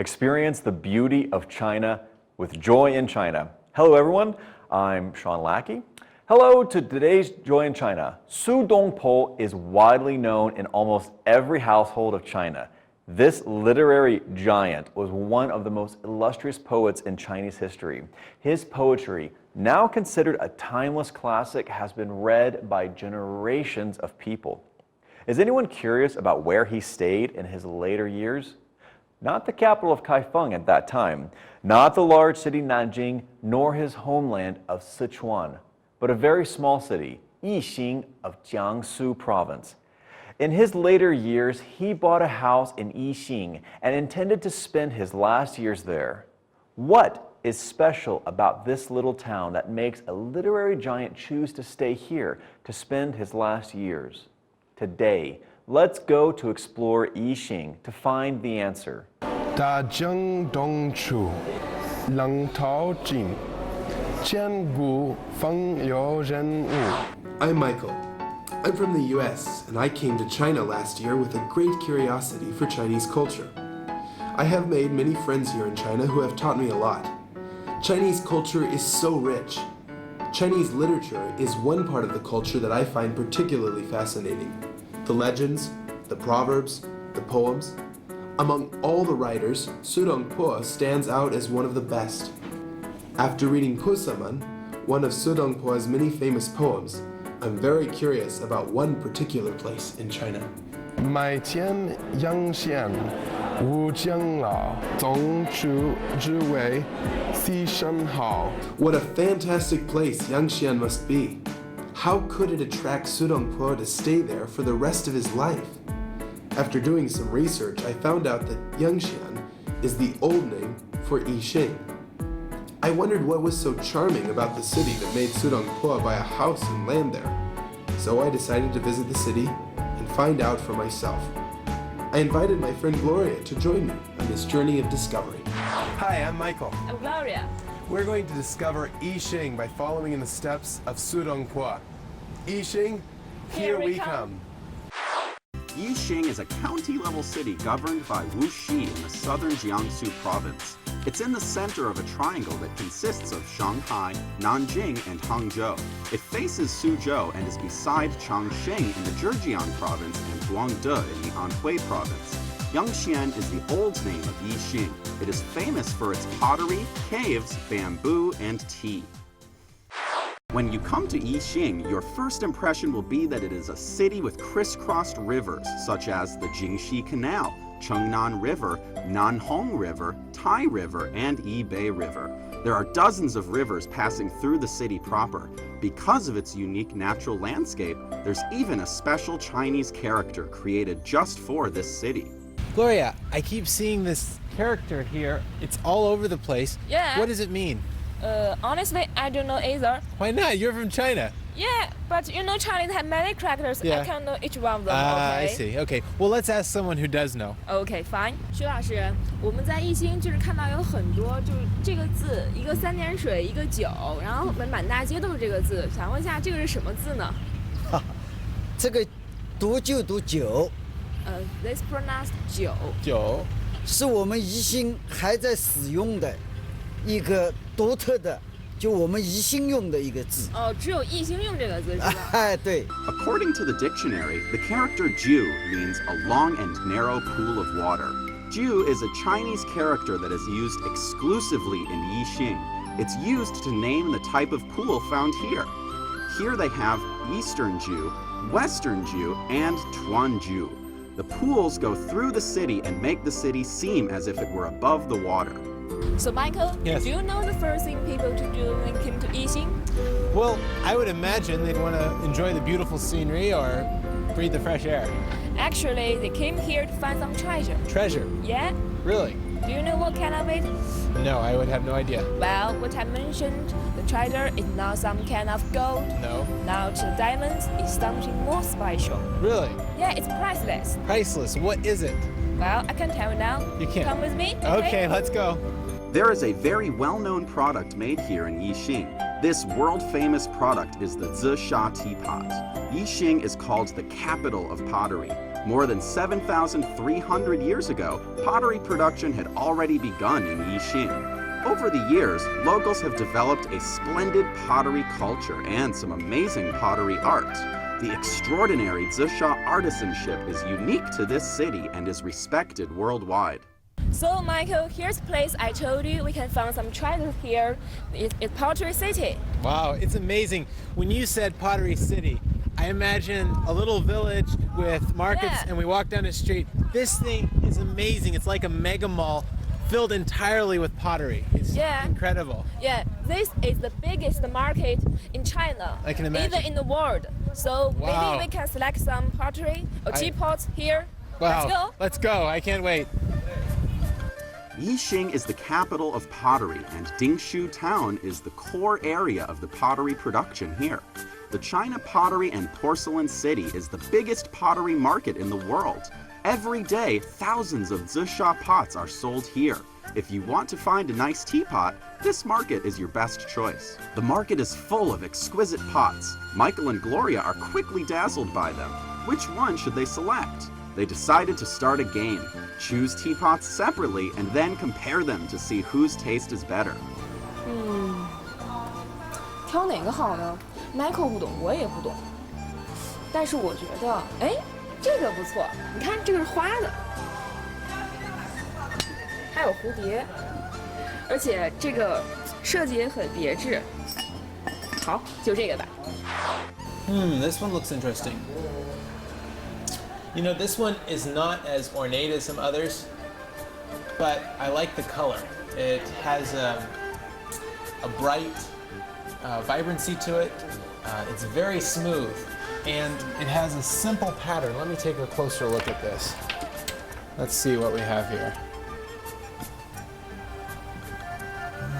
Experience the beauty of China with Joy in China. Hello everyone, I'm Sean Lackey. Hello to today's Joy in China. Su Dongpo is widely known in almost every household of China. This literary giant was one of the most illustrious poets in Chinese history. His poetry, now considered a timeless classic, has been read by generations of people. Is anyone curious about where he stayed in his later years? Not the capital of Kaifeng at that time, not the large city Nanjing, nor his homeland of Sichuan, but a very small city, Yixing of Jiangsu province. In his later years, he bought a house in Yixing and intended to spend his last years there. What is special about this little town that makes a literary giant choose to stay here to spend his last years? Today, let's go to explore Yixing to find the answer. 大江东去，浪淘尽，千古风流人物。 I'm Michael. I'm from the US, and I came to China last year with a great curiosity for Chinese culture. I have made many friends here in China who have taught me a lot. Chinese culture is so rich. Chinese literature is one part of the culture that I find particularly fascinating. The legends, the proverbs, the poems. Among all the writers, Su Dongpo stands out as one of the best. After reading Pusaman, one of Su Dongpo's many famous poems, I'm very curious about one particular place in China. 买间阳县无江老，总主之为西山好。 What a fantastic place Yangxian must be. How could it attract Su Dongpo to stay there for the rest of his life? After doing some research, I found out that Yangxian is the old name for Yixing. I wondered what was so charming about the city that made Su Dongpo buy a house and land there. So I decided to visit the city and find out for myself. I invited my friend Gloria to join me on this journey of discovery. Hi, I'm Michael. I'm Gloria. We're going to discover Yixing by following in the steps of Su Dongpo. Yixing, here we come. Yixing is a county-level city governed by Wuxi in the southern Jiangsu province. It's in the center of a triangle that consists of Shanghai, Nanjing, and Hangzhou. It faces Suzhou and is beside Changsheng in the Zhejiang province and Guangde in the Anhui province. Yangxian is the old name of Yixing. It is famous for its pottery, caves, bamboo, and tea. When you come to Yixing, your first impression will be that it is a city with crisscrossed rivers, such as the Jingxi Canal, Chengnan River, Nanhong River, Tai River, and Yibei River. There are dozens of rivers passing through the city proper. Because of its unique natural landscape, there's even a special Chinese character created just for this city. Gloria, I keep seeing this character here. It's all over the place. Yeah. What does it mean? Honestly, I don't know either. Why not? You're from China. Yeah, but you know Chinese have many characters. Yeah. I can't know each one of them. I Okay. see. Okay. Well, let's ask someone who does know. Okay, fine. 徐老师，我们在宜兴就是看到有很多就是这个字，一个三点水，一个九，然后满大街都是这个字。想问一下，这个是什么字呢？这个读就读九， This pronounced 九。九。是我们宜兴还在使用的一个独特的，就我们宜兴用的一个字。哦，只有宜兴用这个字是吧？哎，对。 According to the dictionary, the character Ju means a long and narrow pool of water. Ju is a Chinese character that is used exclusively in Yixing. It's used to name the type of pool found here. Here they have Eastern Ju, Western Ju, and Tuan Ju. The pools go through the city and make the city seem as if it were above the water. So Michael, Yes. do you know the first thing people to do when they came to Yixing? Well, I would imagine they'd want to enjoy the beautiful scenery or breathe the fresh air. Actually, they came here to find some treasure. Treasure. Yeah? Really? Do you know what kind of it? No, I would have no idea. Well, what I mentioned, the treasure is not some kind of gold. No. Now the diamonds is something more special. Really? Yeah, it's priceless. Priceless. What is it? Well, I can tell you now. You can't. Come with me. Okay, let's go. There is a very well-known product made here in Yixing. This world-famous product is the Zisha teapot. Yixing is called the capital of pottery. More than 7,300 years ago, pottery production had already begun in Yixing. Over the years, locals have developed a splendid pottery culture and some amazing pottery art. The extraordinary Zisha artisanship is unique to this city and is respected worldwide. So, Michael, here's a place I told you we can find some treasure here. It's Pottery City. Wow, it's amazing. When you said Pottery City, I imagine a little village with markets, Yeah. and we walk down the street. This thing is amazing. It's like a mega mall filled entirely with pottery. It's Yeah. incredible. Yeah, this is the biggest market in China. I can imagine. Even in the world. So Wow. maybe we can select some pottery or teapots here. Wow. Let's go. Let's go. I can't wait. Yixing is the capital of pottery, and Dingshu town is the core area of the pottery production here. The China Pottery and Porcelain City is the biggest pottery market in the world. Every day, thousands of Zisha pots are sold here. If you want to find a nice teapot, this market is your best choice. The market is full of exquisite pots. Michael and Gloria are quickly dazzled by them. Which one should they select? They decided to start a game. Choose teapots separately and then compare them to see whose taste is better. 挑哪个好呢 ？Michael 不懂，我也不懂。但是我觉得，哎，这个不错。你看，这个是花的，还有蝴蝶，而且这个设计也很别致。好，就这个吧。 This one looks interesting. You know, this one is not as ornate as some others, but I like the color. It has a bright vibrancy to it. It's very smooth, and it has a simple pattern. Let me take a closer look at this. Let's see what we have here.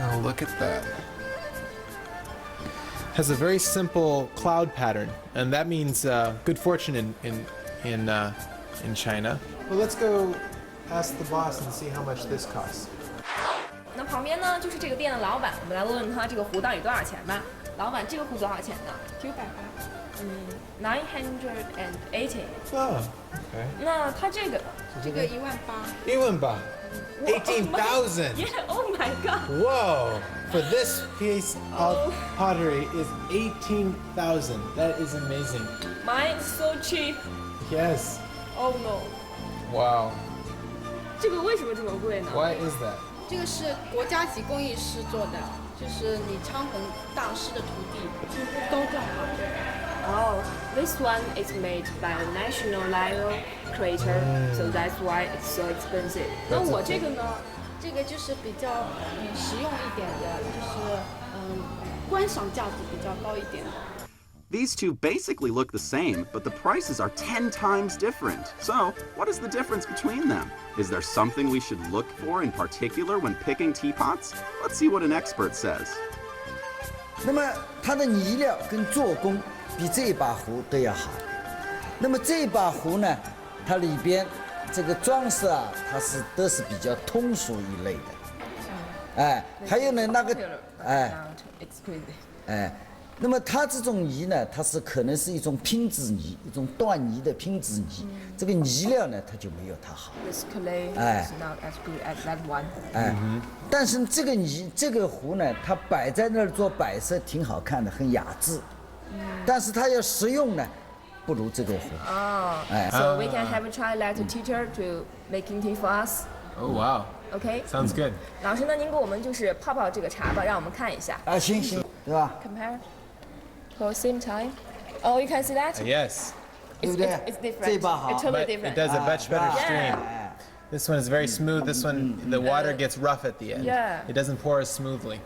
Oh, look at that. Has a very simple cloud pattern, and that means good fortune in China. Well, let's go ask the boss and see how much this costs. 那旁边呢，就是这个店的老板，我们来问问他这个壶到底多少钱吧。老板，这个壶多少钱呢？980。980。Oh, okay. 那他这个这个18000。18000. 18,000. Yeah, oh my god. Whoa! For this piece of pottery is 18,000. That is amazing. Mine is so cheap. Yes. Oh no. Wow. 这个为什么这么贵呢？ Why is that? 这个是国家级工艺师做的，就是李昌宏大师的徒弟，都这样。Oh, this one is made by a national level creator, so that's why it's so expensive. 那我这个呢？这个就是比较实用一点的，就是观赏价值比较高一点的。 These two basically look the same, but the prices are 10 times different. So, what is the difference between them? Is there something we should look for in particular when picking teapots? Let's see what an expert says. 那么它的泥料跟做工比这把壶都要好。那么这把壶呢，它里边这个装饰啊，它都是比较通俗一类的。哎，还有呢那个那么它这种泥呢，它是可能是一种拼织泥，一种锻泥的拼织泥。这个泥料呢，它就没有它好。This clay is not as good as that one. 但是这个泥这个壶呢，它摆在那儿做摆设挺好看的，很雅致。但是它要实用呢，不如这个壶。So we can have a try let the teacher to making tea for us. Oh, wow. Okay. Sounds good. 老师呢，您给我们就是泡泡这个茶吧，让我们看一下。行，对吧？ Compare. For same time. Oh, you can see that? Yes. It's different. 这把好。 It's totally But different. it does a much better stream. Yeah. This one is very smooth. This one, the water gets rough at the end. Yeah. It doesn't pour as smoothly.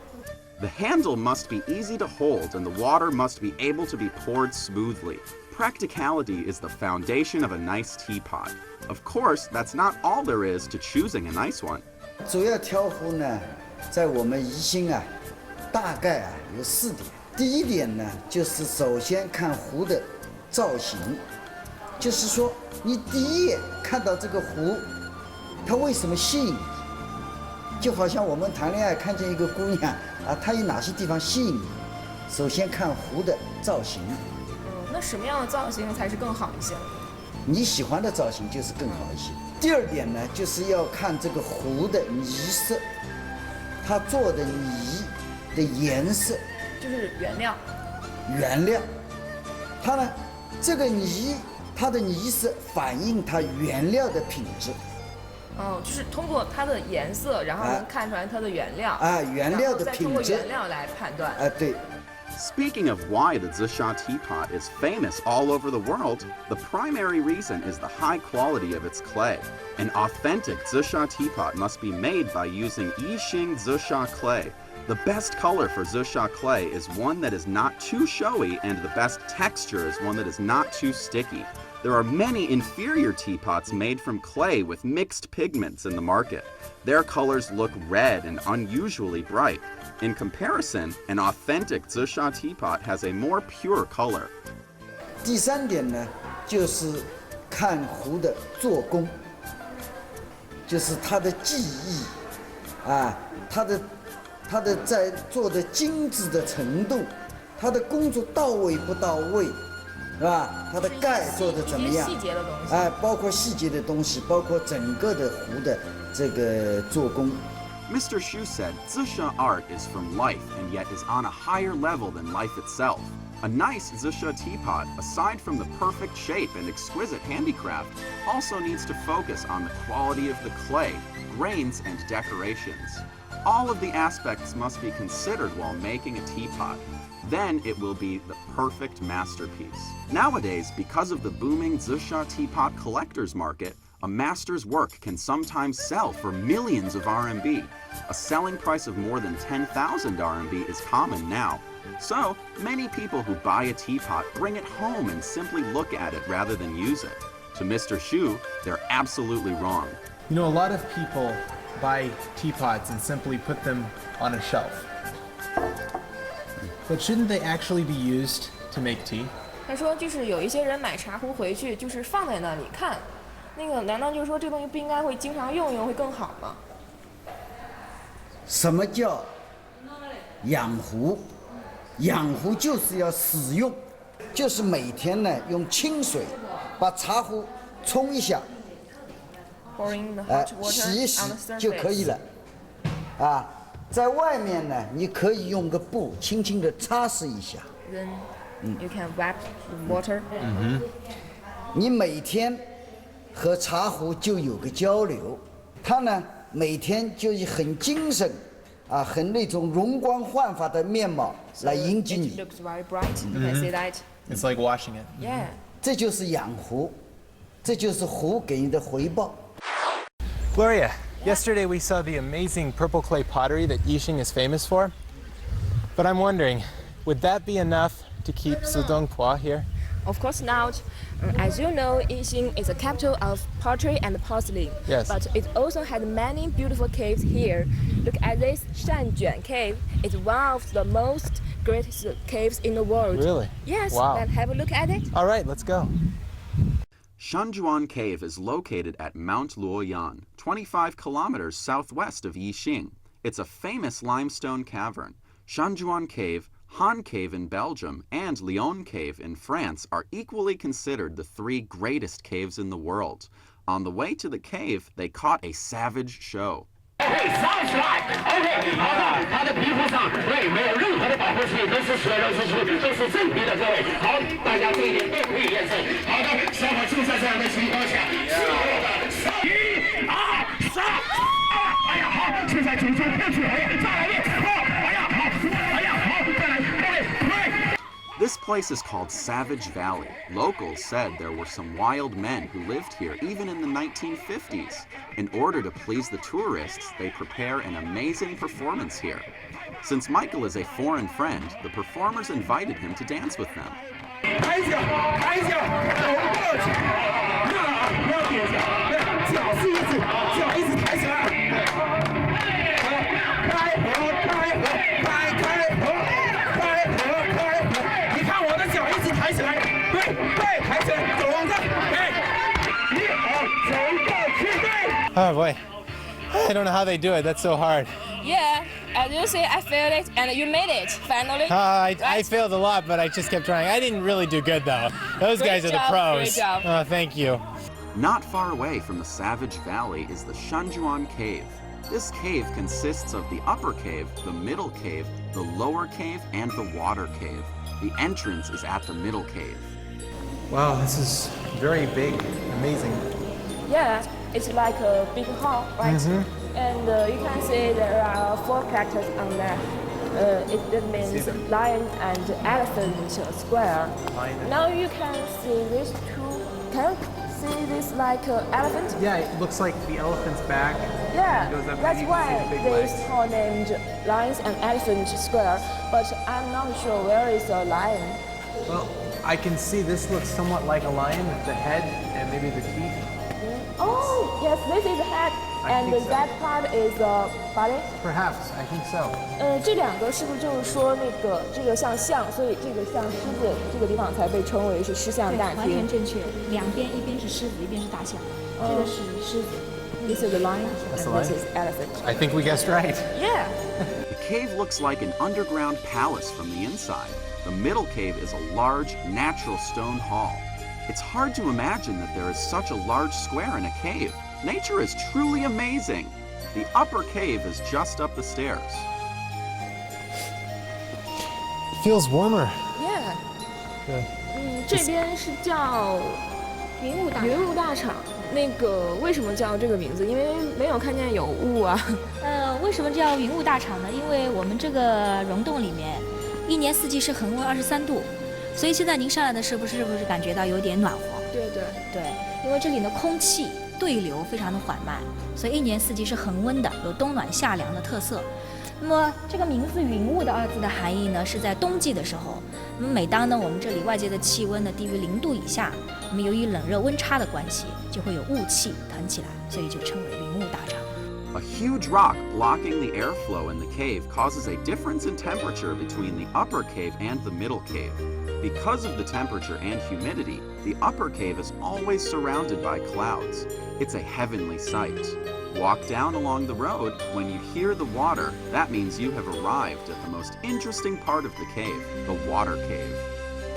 The handle must be easy to hold and the water must be able to be poured smoothly. Practicality is the foundation of a nice teapot. Of course, that's not all there is to choosing a nice one. 主要挑壶呢，在我们宜兴啊，大概啊有4点。第一点呢，就是首先看壶的造型，就是说你第一眼看到这个壶，它为什么吸引你？就好像我们谈恋爱看见一个姑娘啊，她有哪些地方吸引你？首先看壶的造型。那什么样的造型才是更好一些？你喜欢的造型就是更好一些。第二点呢，就是要看这个壶的泥色，它做的泥的颜色，就是原料。原料，它呢，这个泥，它的泥色反映它原料的品质。哦，就是通过它的颜色，然后能看出来它的原料。啊，原料的品质。然后再通过原料来判断。对。Speaking of why the Zisha teapot is famous all over the world, the primary reason is the high quality of its clay. An authentic Zisha teapot must be made by using Yixing Zisha clay. The best color for Zisha clay is one that is not too showy, and the best texture is one that is not too sticky. There are many inferior teapots made from clay with mixed pigments in the market. Their colors look red and unusually bright. In comparison, an authentic Zisha teapot has a more pure color. 第三点呢，就是看壶的做工，就是它的技艺，啊，它的在做的精致的程度，它的工作到位不到位，是吧？它的盖做的怎么样？细节的东西。哎，包括细节的东西，包括整个的壶的这个做工。Mr. Xu said Zisha art is from life and yet is on a higher level than life itself. A nice Zisha teapot, aside from the perfect shape and exquisite handicraft, also needs to focus on the quality of the clay, grains, and decorations. All of the aspects must be considered while making a teapot. Then it will be the perfect masterpiece. Nowadays, because of the booming Zisha teapot collector's market, a master's work can sometimes sell for millions of RMB. A selling price of more than 10,000 RMB is common now. So, many people who buy a teapot bring it home and simply look at it rather than use it. To Mr. Xu, they're absolutely wrong. You know, a lot of people buy teapots and simply put them on a shelf. But shouldn't they actually be used to make tea? 他说，就是有一些人买茶壶回去，就是放在那里看。那个难道就是说这东西不应该会经常用会更好吗？什么叫养壶？养壶就是要使用，就是每天呢用清水把茶壶冲一下，洗一洗就可以了。啊，在外面呢，你可以用个布轻轻地擦拭一下。Then you can wipe the water. 你每天和茶壶就有个交流，它呢每天就以很精神啊，很那种容光焕发的面貌来迎接你。It looks very bright. You can see that. It's like washing it. Yeah. 这就是养壶，这就是壶给你的回报。Gloria, yesterday we saw the amazing purple clay pottery that Yixing is famous for. But I'm wondering, would that be enough to keep Sudongpo here? Of course not. As you know, Yixing is a capital of pottery and porcelain. Yes. But it also has many beautiful caves here. Look at this Shanjuan cave. It's one of the most greatest caves in the world. Really? Yes. Wow. Let's have a look at it. All right, let's go. Shanjuan Cave is located at Mount Luoyang, 25 kilometers southwest of Yixing. It's a famous limestone cavern. Shanjuan Cave, Han Cave in Belgium, and Lyon Cave in France are equally considered the three greatest caves in the world. On the way to the cave, they caught a savage show. 上起来 ，OK， 好的，它的皮肤上对没有任何的保护器，都是血肉之躯，都是正皮的，各位。好，大家这一点都可以验证。好的，小伙就在这样的情况下，所有的1、2、3，哎呀，好，现在主角变出来了，再来一遍，好，哎呀，好，哎呀，好，再来 ，OK， This place is called Savage Valley. Locals said there were some wild men who lived here even in the 1950s. In order to please the tourists, they prepare an amazing performance here. Since Michael is a foreign friend, the performers invited him to dance with them. 抬脚，抬脚，走过去，不要踮脚，脚是一直，脚一直抬起来。开合，开合，开合，开合，开合。你看我的脚一直抬起来，对对，抬起来，走往这，对，你好，走过去，对。Oh boy, I don't know how they do it. That's so hard. Yeah, as you say, I failed it, and you made it finally. I failed a lot, but I just kept trying. I didn't really do good though. Those Great guys are the job, pros. great job. Oh, thank you. Not far away from the Savage Valley is the Shenzhuan Cave. This cave consists of the upper cave, the middle cave, the lower cave, and the water cave. The entrance is at the middle cave. Wow, this is very big, amazing. Yeah, it's like a big hall, right? And you can see there are 4 characters on that. It means lion and elephant square. Now you can see these 2. Can you see this like elephant? Yeah, it looks like the elephant's back. Yeah, goes up, that's and you can why see the big this legs. hall named Lions and Elephant Square. But I'm not sure where is the lion. Well, I can see this looks somewhat like a lion with the head and maybe the teeth. Oh, yes, this is the head, I and think so. that part is the body. Perhaps, I think so. 这2个是不是就是说这个像象，所以这个像狮子这个地方才被称为是狮象大完全厅。正确，两边一边是狮子，一边是大象，这个是狮子。This is the lion, and this is elephant. I think we guessed right. Yeah. The cave looks like an underground palace from the inside. The middle cave is a large, natural stone hall. It's hard to imagine that there is such a large square in a cave. Nature is truly amazing. The upper cave is just up the stairs. Feels warmer. Yeah. 这边是叫云雾大厂。那个为什么叫这个名字？因为没有看见有雾啊。为什么叫云雾大厂呢？因为我们这个溶洞里面，一年四季是恒温23度，所以现在您上来的是不是感觉到有点暖和？对，因为这里的空气对流非常的缓慢，所以一年四季是恒温的，有冬暖夏凉的特色。那么这个名字"云雾"的2字的含义呢，是在冬季的时候，那么每当呢我们这里外界的气温呢低于0度以下，那么由于冷热温差的关系，就会有雾气腾起来，所以就称为云雾大厂。A huge rock blocking the airflow in the cave causes a difference in temperature between the upper cave and the middle cave. Because of the temperature and humidity, the upper cave is always surrounded by clouds. It's a heavenly sight. Walk down along the road. When you hear the water, that means you have arrived at the most interesting part of the cave, the water cave.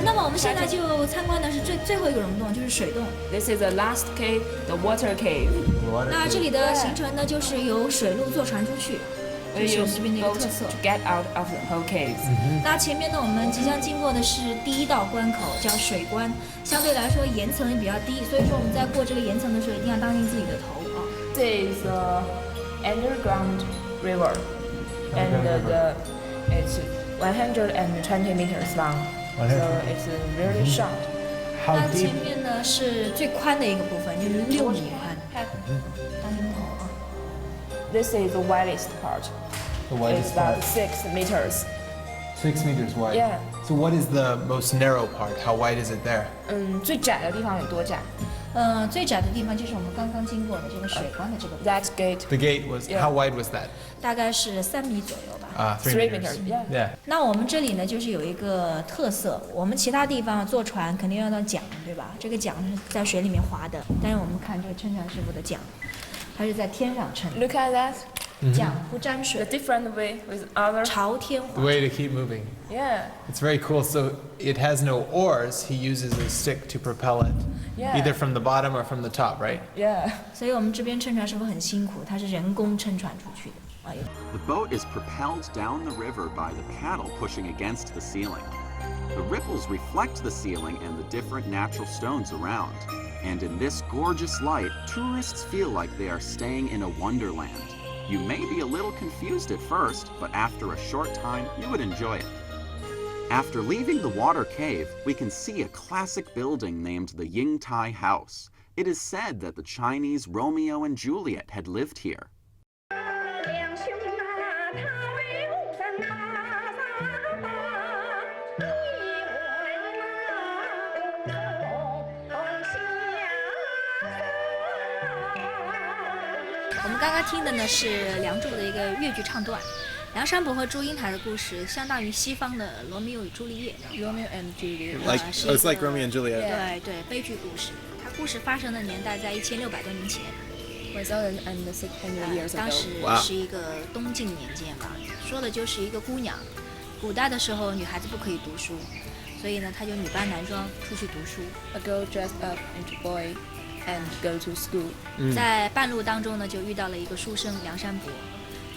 那么我们现在就参观的是最后一个溶洞，就是水洞。 This is the last cave, the water cave. 那这里的行程呢，就是由水路坐船出去，这是我们这边的一个 Boat 特色。 to get out of the whole cave. 那前面呢，我们即将经过的是第1道关口，叫水关，相对来说岩层也比较低，所以说我们在过这个岩层的时候，一定要当心自己的头啊。This is underground river, and it's 120 meters long. So it's really short. 那前面呢是最宽的一个部分，就是6米宽，当心头啊。This is the widest part. The It's about 6 meters. 6 meters wide. Yeah. So what is the most narrow part? How wide is it there? 最窄的地方有多窄最窄的地方就是我们刚刚经过的这个水关的这个部分， ？That gate, The gate was, Yeah. how wide was that? 大概是3米左右吧。 3 3 meters. meters. Yeah. Yeah. 那我们这里呢，就是有一个特色，我们其他地方坐船肯定要到桨，对吧？这个桨是在水里面划的，但是我们看这个撑船师傅的桨，它是在天上撑， Look at that. 桨不沾 The 水， different way with other. 朝天 The 划。 way to keep moving. Yeah. It's very cool. So it has no oars. He uses a stick to propel it, Yeah. either from the bottom or from the top, right? Yeah. 所以我们这边撑船师傅很辛苦，他是人工撑船出去的。哎呦， The boat is propelled down the river by the paddle pushing against the ceiling. The ripples reflect the ceiling and the different natural stones around. And in this gorgeous light, tourists feel like they are staying in a wonderland. You may be a little confused at first, but after a short time, you would enjoy it. After leaving the water cave, we can see a classic building named the Yingtai House. It is said that the Chinese Romeo and Juliet had lived here.我们刚刚听的呢是《梁祝》的一个越剧唱段，梁山伯和祝英台的故事相当于西方的罗密欧与朱丽叶。Romeo and Juliet. it's like Romeo and Juliet. 对对，悲剧故事。它故事发生的年代在1600多年前。1,600 years 当 ago. 时是一个东晋年间吧，说的就是一个姑娘。古代的时候，女孩子不可以读书，所以呢，她就女扮男装出去读书。A girl dressed up into boy and go to school. 在半路当中呢，就遇到了一个书生梁山伯，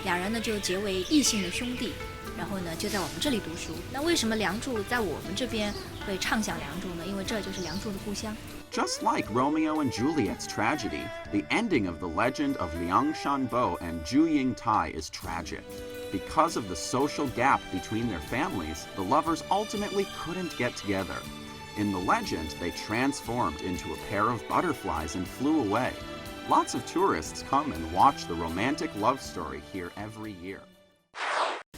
两人呢就结为异姓的兄弟，然后呢就在我们这里读书。那为什么梁祝在我们这边会唱响梁祝呢？因为这就是梁祝的故乡。Just like Romeo and Juliet's tragedy, the ending of the legend of Liang Shanbo and Zhu Yingtai is tragic. Because of the social gap between their families, the lovers ultimately couldn't get together. In the legend, they transformed into a pair of butterflies and flew away. Lots of tourists come and watch the romantic love story here every year.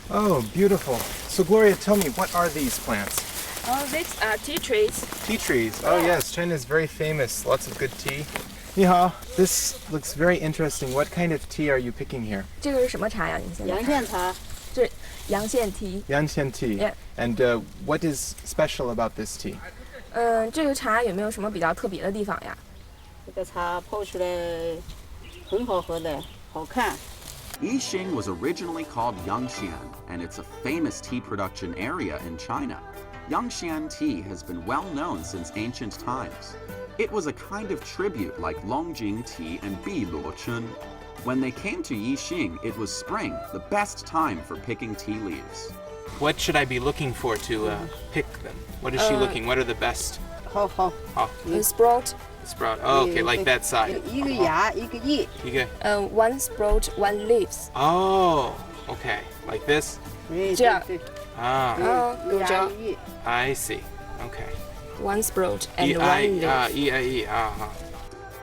Oh, beautiful. So Gloria, tell me, what are these plants? These are tea trees. Tea trees. Oh yes, China is very famous. Lots of good tea. 你好, this looks very interesting. What kind of tea are you picking here? 这个是什么茶呀？你现在看？洋苋茶。这洋苋 tea. Yangqian tea. Yeah. And what is special about this tea? 这个茶有没有什么比较特别的地方呀？这个茶泡出来很好喝的，好看。Yixing was originally called Yangxian, and it's a famous tea production area in China. Yangxian tea has been well known since ancient times. It was a kind of tribute like Longjing tea and Biluochun. When they came to Yixing, it was spring, the best time for picking tea leaves. What should I be looking for to pick them? What is she looking? What are the best? 好。Sprout. Sprout. Oh, okay, like that side. 一个芽，一个叶。一个. One sprout, one leaves. Oh, okay, like this. 这样。Ah. 有着。 I see. Okay. One sprout and one leaf.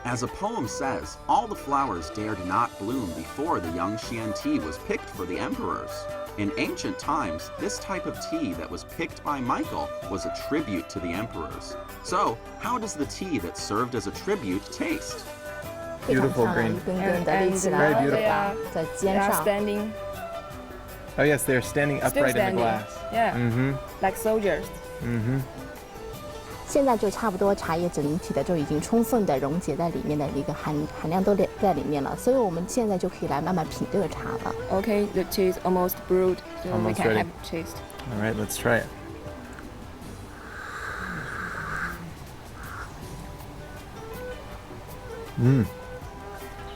As a poem says, all the flowers dared not bloom before the Yangxian tea was picked for the emperors. In ancient times, this type of tea that was picked by Michael was a tribute to the emperors. So, how does the tea that served as a tribute taste? Beautiful green. Very beautiful. They are standing. Oh yes, they're standing upright in the glass. Yeah. Like soldiers. 现在就差不多茶叶整体的就已经充分的溶解在里面的一个含量都在里面了，所以我们现在就可以来慢慢品这个茶了。Okay, the tea is almost brewed, so we Almost can ready. have taste. All right, let's try it.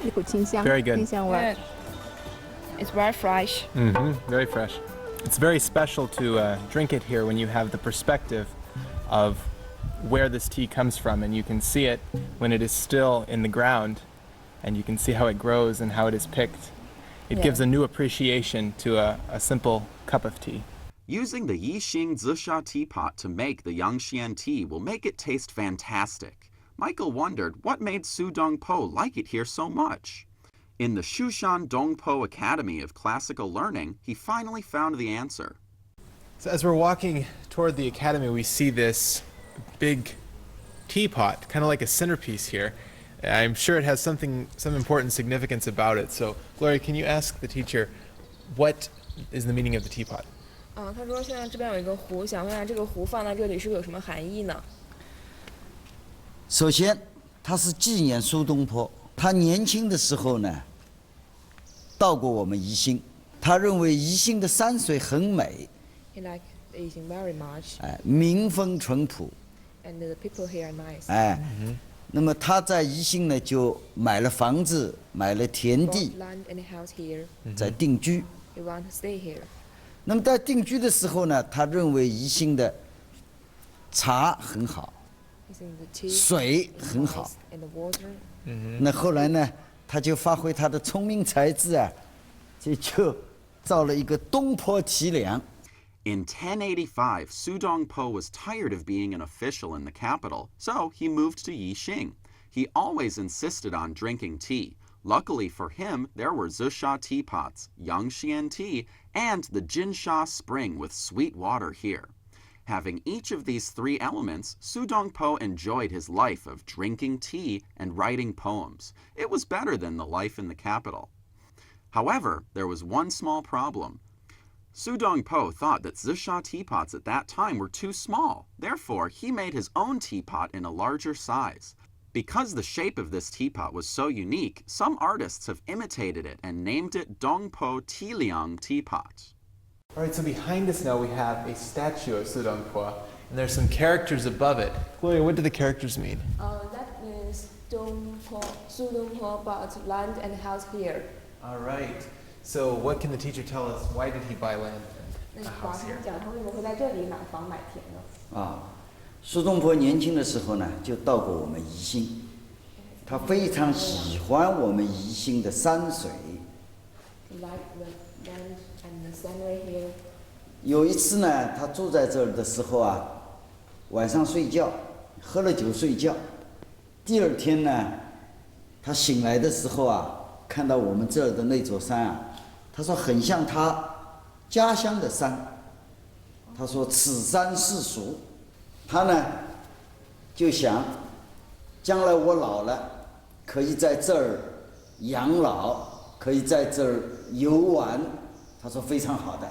一股清香， Very good. 清香味。 It's very fresh. Very fresh. It's very special to drink it here when you have the perspective of where this tea comes from, and you can see it when it is still in the ground, and you can see how it grows and how it is picked. It gives a new appreciation to a simple cup of tea. Using the Yixing Zisha teapot to make the Yangxian tea will make it taste fantastic. Michael wondered what made Su Dongpo like it here so much. In the Shushan Dongpo Academy of Classical Learning, he finally found the answer. So as we're walking toward the academy, we see this big teapot, kind of like a centerpiece here. I'm sure it has some important significance about it. So, Gloria, can you ask the teacher, what is the meaning of the teapot? 他说现在这边有一个壶，想问一下这个壶放在这里是不是有什么含义呢？首先，他是纪念苏东坡。他年轻的时候呢，到过我们宜兴，他认为宜兴的山水很美。He liked Yixing very much. 民风淳朴。And the people here are nice. 那么他在宜兴呢，就买了房子，买了田地， Bought land and house here. 在定居。We want to stay here. 那么在定居的时候呢，他认为宜兴的茶很好， 水很好。 And the water. 那后来呢，他就发挥他的聪明才智啊，就造了一个东坡提梁。In 1085, Su Dongpo was tired of being an official in the capital, so he moved to Yixing. He always insisted on drinking tea. Luckily for him, there were Zisha teapots, Yangxian tea, and the Jinsha spring with sweet water here. Having each of these three elements, Su Dongpo enjoyed his life of drinking tea and writing poems. It was better than the life in the capital. However, there was one small problem. Su Dongpo thought that Zisha teapots at that time were too small. Therefore, he made his own teapot in a larger size. Because the shape of this teapot was so unique, some artists have imitated it and named it Dongpo Tiliang Teapot. All right, so behind us now we have a statue of Su Dongpo, and there's some characters above it. Gloria, what do the characters mean? That means Su Dongpo bought land and house here. All right. So what can the teacher tell us? Why did he buy land and a house here? 讲他为什么会在这里买房买田呢？苏东坡年轻的时候呢，就到过我们宜兴，他非常喜欢我们宜兴的山水。有一次呢，他住在这儿的时候啊，晚上睡觉，喝了酒睡觉。第二天呢，他醒来的时候啊，看到我们这儿的那座山啊，他说很像他家乡的山。他说此山是蜀。他呢就想，将来我老了，可以在这儿养老，可以在这儿游玩。他说非常好的。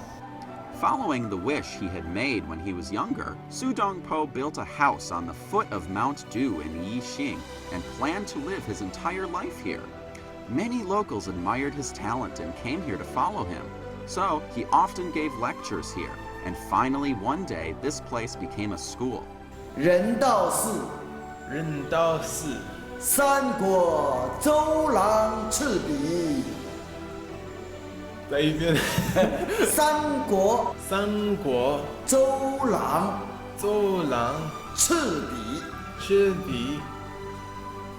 Following the wish he had made when he was younger, Su Dongpo built a house on the foot of Mount Du in Yixing and planned to live his entire life here. Many locals admired his talent and came here to follow him, so he often gave lectures here. And finally, one day, this place became a school. 人道寺，三国周郎赤壁。再一遍。三国周郎赤壁。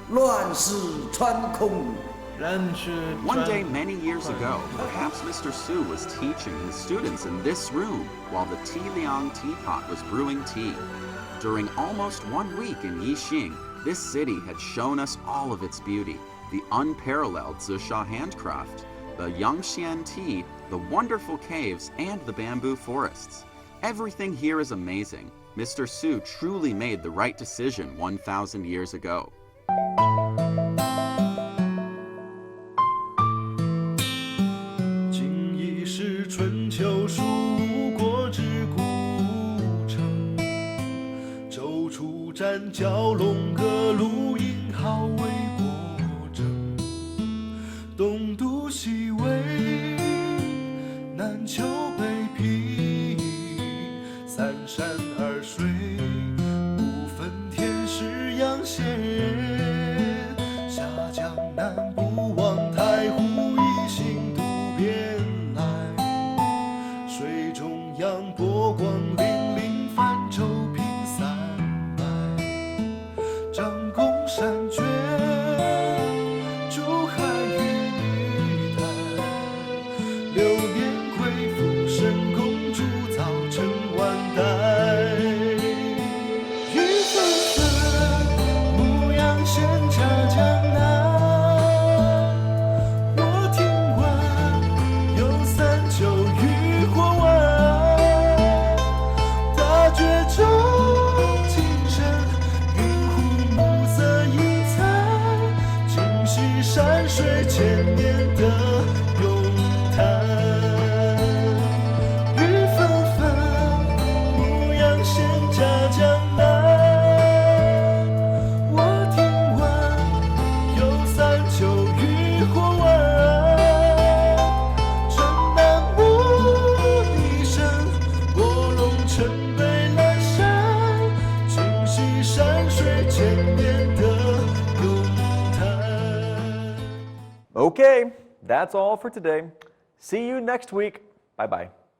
乱世穿空。One day many years ago, perhaps Mr. Su was teaching his students in this room while the Tiliang teapot was brewing tea. During almost 1 week in Yixing, this city had shown us all of its beauty, the unparalleled Zisha handcraft, the Yangxian tea, the wonderful caves, and the bamboo forests. Everything here is amazing. Mr. Su truly made the right decision 1,000 years ago. 春秋蜀国之古城，周处斩蛟龙，各路英豪为国争。东渡西魏，南求北平，三山二水，不分天时阳险。下江南不忘太湖，一行渡边来。水中央波光粼粼，泛舟平300。张弓山绝，珠海玉女台。流年亏负深宫，铸造成万代。雨纷纷，牧羊闲茶江南。我听闻，有三九渔火湾。大绝中精神，云湖暮色映彩。今夕山水千年的咏叹。雨纷纷，牧羊闲茶江南。我听闻，有三九渔火湾。城南牧笛声，卧龙城北阑珊。今夕山水千年的咏叹。 Okay, that's all for today. See you next week. Bye bye.